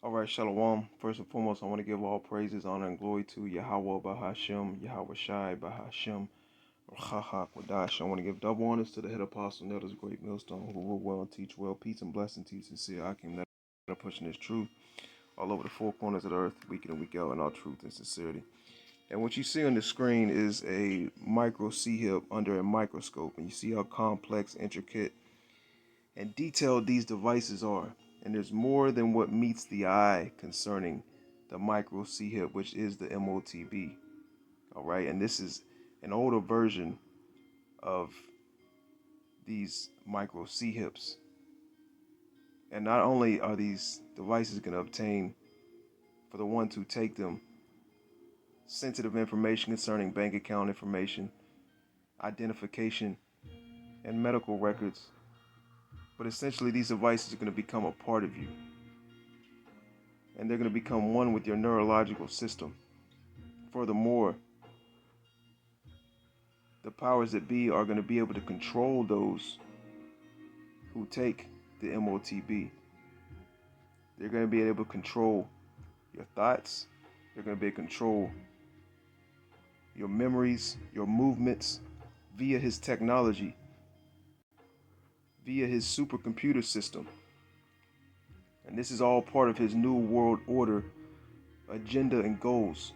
All right, Shalom. First and foremost, I want to give all praises, honor, and glory to Yahweh Bahashem, Yahweh Shai Bahashem, Raha Kodash. I want to give double honors to the head apostle, Nelda's great millstone, who will well and teach well, peace and blessing to you, sincere Akim, that are pushing this truth all over the four corners of the earth, week in and week out, in all truth and sincerity. And what you see on the screen is a micro C-hip under a microscope, and you see how complex, intricate, and detailed these devices are. And there's more than what meets the eye concerning the micro C-hip, which is the M.O.T.B. All right, and this is an older version of these micro C-hips. And not only are these devices going to obtain, for the ones who take them, sensitive information concerning bank account information, identification, and medical records, but essentially these devices are going to become a part of you. And they're going to become one with your neurological system. Furthermore, the powers that be are going to be able to control those who take the M.O.T.B. They're going to be able to control your thoughts. They're going to be able to control your memories, your movements via his technology, via his supercomputer system. And this is all part of his new world order agenda and goals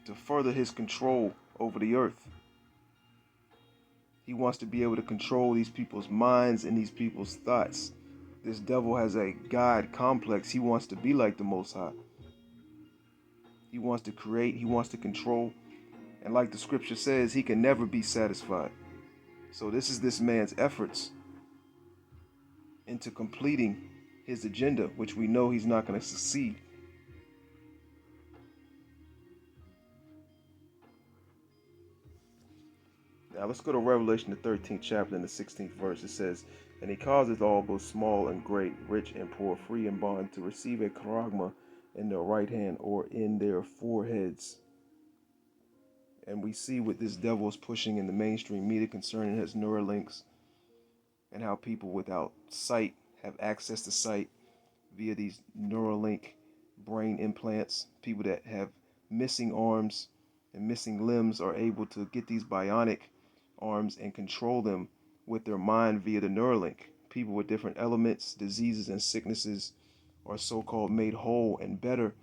to further his control over the earth. He wants to be able to control these people's minds and these people's thoughts. This devil has a God complex. He wants to be like the Most High. He wants to create. He wants to control. And like the scripture says, he can never be satisfied. So this is this man's efforts into completing his agenda, which we know he's not going to succeed. Now let's go to Revelation, the 13th chapter and the 16th verse. It says, "And he causeth all, both small and great, rich and poor, free and bond, to receive a charagma in their right hand or in their foreheads." And we see what this devil is pushing in the mainstream media concerning his Neuralinks and how people without sight have access to sight via these Neuralink brain implants. People that have missing arms and missing limbs are able to get these bionic arms and control them with their mind via the Neuralink. People with different elements, diseases, and sicknesses are so-called made whole and better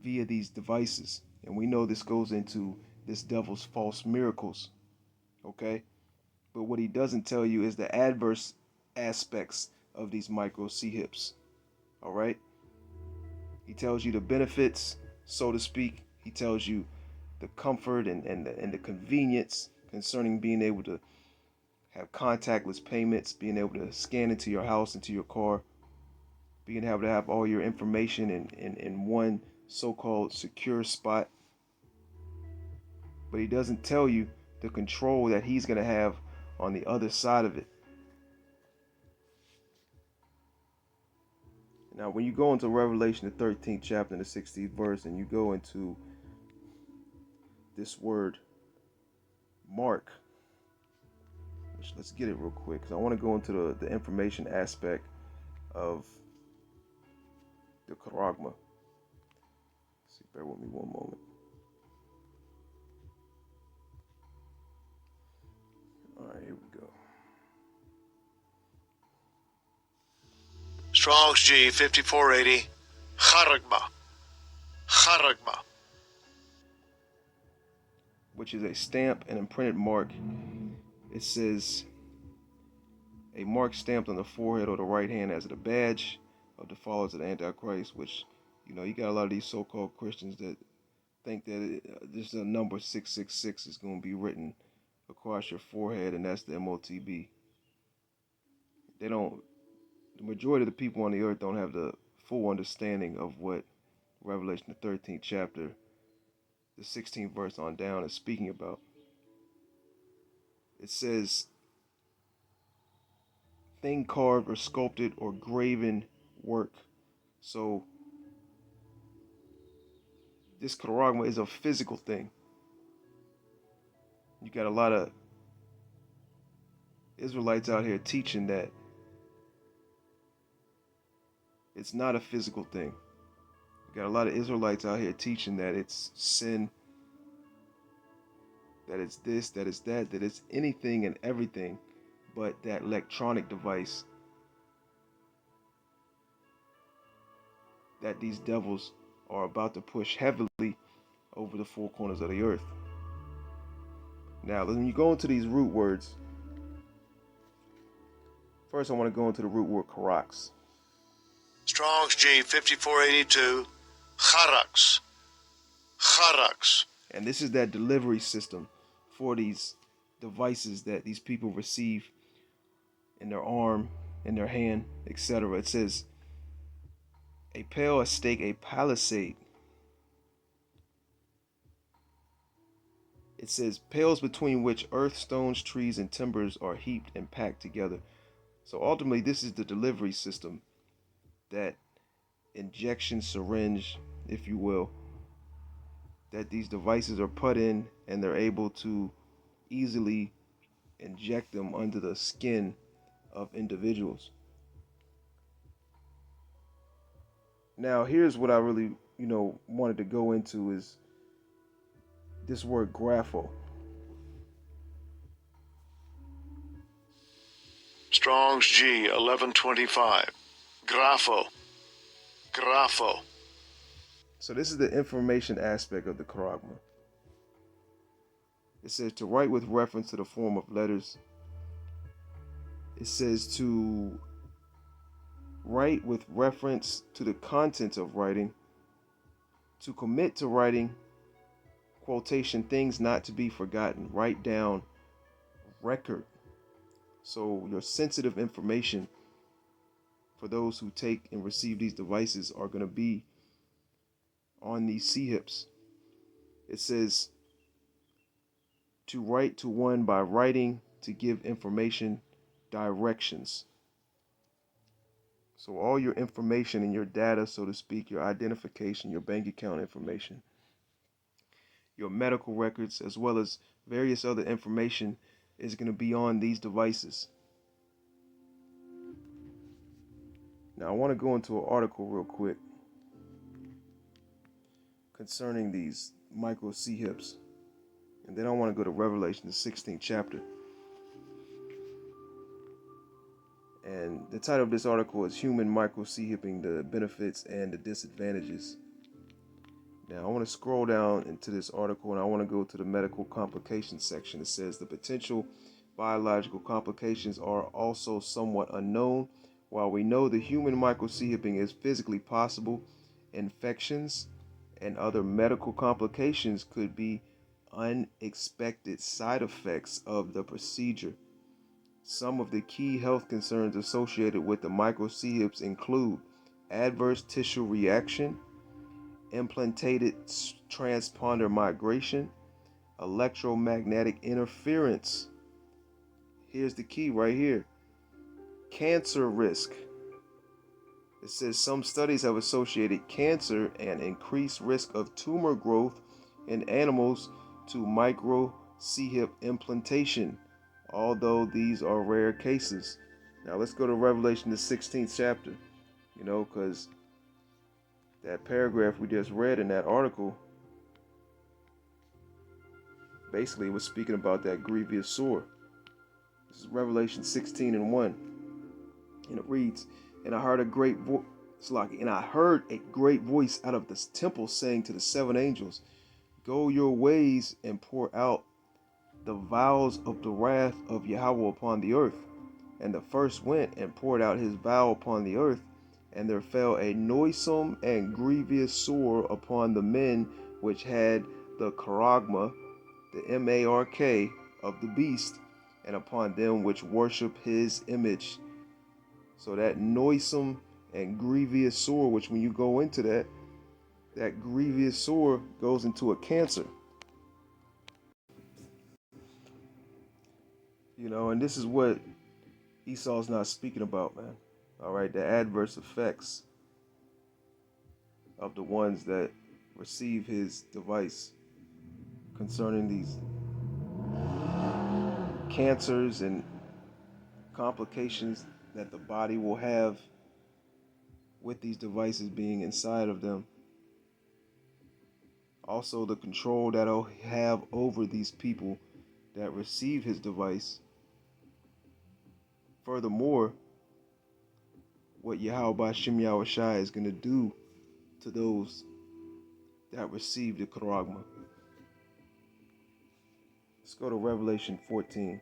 via these devices. And we know this goes into this devil's false miracles, okay? But what he doesn't tell you is the adverse aspects of these micro C-hips, all right? He tells you the benefits, so to speak. He tells you the comfort and the convenience concerning being able to have contactless payments, being able to scan into your house, into your car, being able to have all your information in one so-called secure spot. But he doesn't tell you the control that he's going to have on the other side of it. Now, when you go into Revelation, the 13th chapter and the 16th verse, and you go into this word, mark, which let's get it real quick, because I want to go into the information aspect of the charagma. See, bear with me one moment. All right, here we go. Strong's G 5480, charagma, Which is a stamp and imprinted mark. It says, a mark stamped on the forehead or the right hand as a badge of the followers of the Antichrist, which, you know, you got a lot of these so-called Christians that think that this number 666 is going to be written across your forehead, and that's the M.O.T.B. They don't, the majority of the people on the earth don't have the full understanding of what Revelation, the 13th chapter, the 16th verse on down is speaking about. It says, thing carved or sculpted or graven work. So this charagma is a physical thing. You got a lot of Israelites out here teaching that it's not a physical thing. Got a lot of Israelites out here teaching that it's sin, that it's this, that it's that, that it's anything and everything but that electronic device that these devils are about to push heavily over the four corners of the earth. Now, when you go into these root words, first I want to go into the root word karax. Strong's G 5482. Charax. Charax. And this is that delivery system for these devices that these people receive in their arm, in their hand, etc. It says a pale, a stake, a palisade. It says pales between which earth, stones, trees, and timbers are heaped and packed together. So ultimately, this is the delivery system, that injection syringe, if you will, that these devices are put in, and they're able to easily inject them under the skin of individuals. Now, here's what I really, wanted to go into is this word grapho. Strong's G 1125. Grapho. Grapho. So this is the information aspect of the charagma. It says to write with reference to the form of letters. It says to write with reference to the content of writing. To commit to writing, quotation, things not to be forgotten. Write down, record. So your sensitive information for those who take and receive these devices are going to be on these C-hips. It says to write to one by writing, to give information, directions. So all your information and your data, so to speak, your identification, your bank account information, your medical records, as well as various other information is going to be on these devices. Now I want to go into an article real quick concerning these micro C-hips. And then I want to go to Revelation, the 16th chapter. And the title of this article is Human Micro C-Hipping, the Benefits and the Disadvantages. Now I want to scroll down into this article and I want to go to the medical complications section. It says the potential biological complications are also somewhat unknown. While we know the human micro C-hipping is physically possible, infections and other medical complications could be unexpected side effects of the procedure. Some of the key health concerns associated with the micro C-hips include adverse tissue reaction, implanted transponder migration, electromagnetic interference. Here's the key right here. Cancer risk. It says some studies have associated cancer and increased risk of tumor growth in animals to micro C-hip implantation, although these are rare cases. Now let's go to Revelation, the 16th chapter, because that paragraph we just read in that article basically was speaking about that grievous sore. This is Revelation 16:1. And it reads, And I heard a great voice out of the temple saying to the seven angels, Go your ways and pour out the vials of the wrath of Yahweh upon the earth. And the first went and poured out his vial upon the earth, and there fell a noisome and grievous sore upon the men which had the charagma, the M.A.R.K. of the beast, and upon them which worship his image. So that noisome and grievous sore, which when you go into that grievous sore goes into a cancer. And this is what Esau's not speaking about, man. All right, the adverse effects of the ones that receive his device concerning these cancers and complications that the body will have with these devices being inside of them. Also, the control that he'll have over these people that receive his device. Furthermore, what Yahweh Shem Yahushai is going to do to those that receive the Charagma. Let's go to Revelation 14.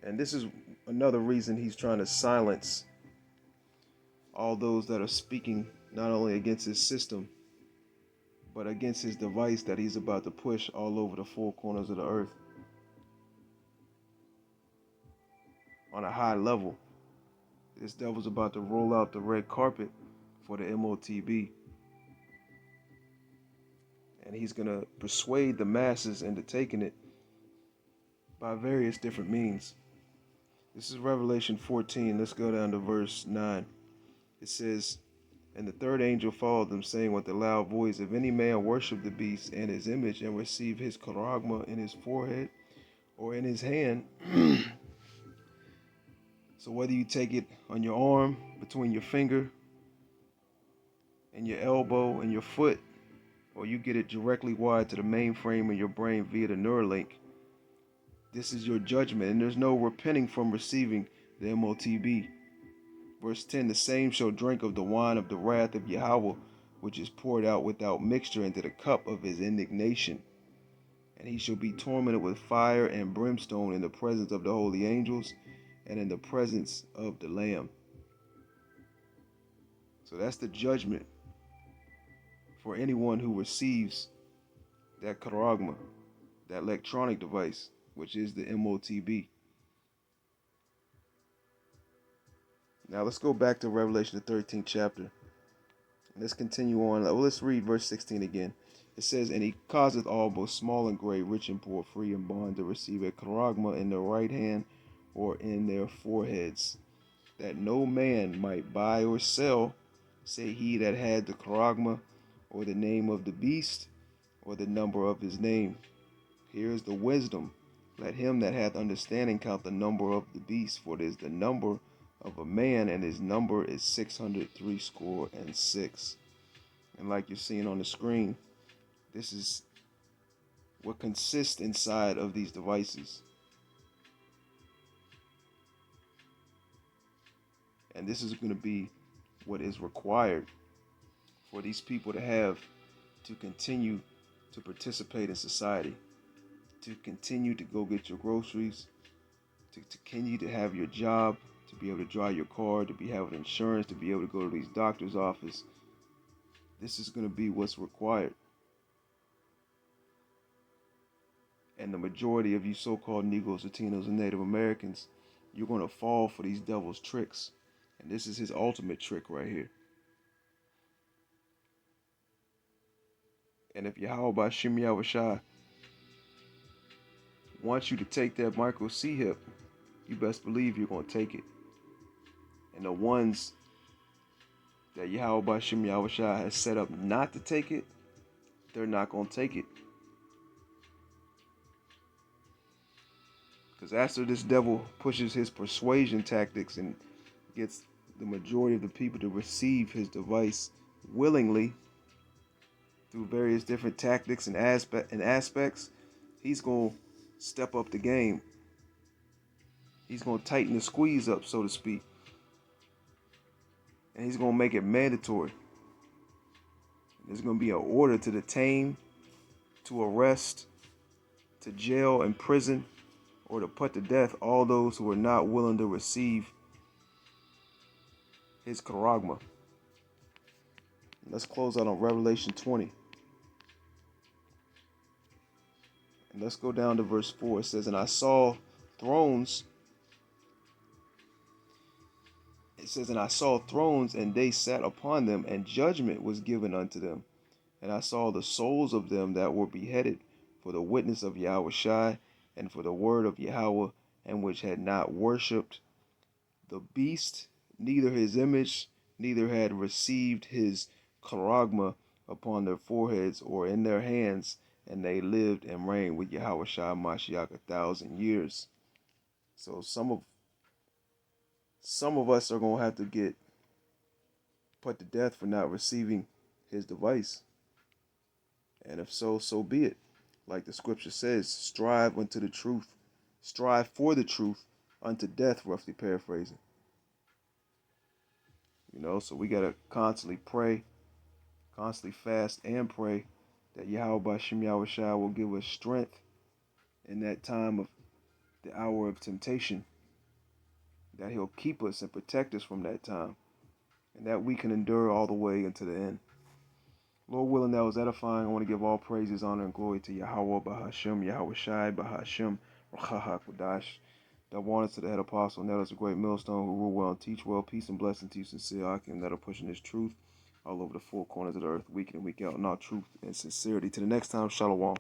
And this is another reason he's trying to silence all those that are speaking not only against his system, but against his device that he's about to push all over the four corners of the earth on a high level. This devil's about to roll out the red carpet for the M.O.T.B. And he's going to persuade the masses into taking it by various different means. This is Revelation 14. Let's go down to verse 9. It says, "And the third angel followed them, saying with a loud voice, If any man worship the beast and his image, and receive his charagma in his forehead or in his hand," so whether you take it on your arm, between your finger and your elbow and your foot, or you get it directly wired to the mainframe of your brain via the Neuralink, this is your judgment, and there's no repenting from receiving the M.O.T.B. Verse 10, "The same shall drink of the wine of the wrath of Yahweh, which is poured out without mixture into the cup of his indignation. And he shall be tormented with fire and brimstone in the presence of the holy angels and in the presence of the Lamb." So that's the judgment for anyone who receives that charagma, that electronic device, which is the M.O.T.B. Now let's go back to Revelation, the 13th chapter. Let's continue on. Let's read verse 16 again. It says, "And he causeth all, both small and great, rich and poor, free and bond, to receive a charagma in their right hand or in their foreheads, that no man might buy or sell, say he that had the charagma, or the name of the beast, or the number of his name. Here is the wisdom. Let him that hath understanding count the number of the beast, for it is the number of a man, and his number is 666. And like you're seeing on the screen, this is what consists inside of these devices. And this is going to be what is required for these people to have to continue to participate in society, to continue to go get your groceries, to continue to have your job, to be able to drive your car, to be having insurance, to be able to go to these doctor's office. This is going to be what's required. And the majority of you so-called Negroes, Latinos, and Native Americans, you're going to fall for these devil's tricks. And this is his ultimate trick right here. And if Yahweh Shem Yahushai wants you to take that micro C hip, you best believe you're going to take it. And the ones that Yahweh Shem Yahushai has set up not to take it, they're not going to take it. Because after this devil pushes his persuasion tactics and gets the majority of the people to receive his device willingly through various different tactics and aspects, he's going to step up the game. He's going to tighten the squeeze up, so to speak. And he's going to make it mandatory. There's going to be an order to detain, to arrest, to jail and prison, or to put to death all those who are not willing to receive his charagma. Let's close out on Revelation 20. And let's go down to verse 4. It says, "And I saw thrones." It says, "And I saw thrones, and they sat upon them, and judgment was given unto them. And I saw the souls of them that were beheaded for the witness of Yahushai and for the word of Yahweh, and which had not worshipped the beast, neither his image, neither had received his charagma upon their foreheads or in their hands, and they lived and reigned with Yahushua Mashiach 1,000 years." So some of us are gonna have to get put to death for not receiving his device. And if so, so be it. Like the scripture says, strive unto the truth. Strive for the truth unto death, roughly paraphrasing. So we gotta constantly pray, constantly fast and pray that Yahweh Bashem Yahushua will give us strength in that time of the hour of temptation, that he'll keep us and protect us from that time, and that we can endure all the way into the end. Lord willing, that was edifying. I want to give all praises, honor, and glory to Yahweh Bahashem, Yahweh Shai Bahashem, Rachahak Wadash. Double honors to the head apostle, and that is a great millstone who rule well and teach well. Peace and blessing to you, sincere Akim, that are pushing this truth all over the four corners of the earth, week in and week out, in all truth and sincerity. To the next time, Shalom.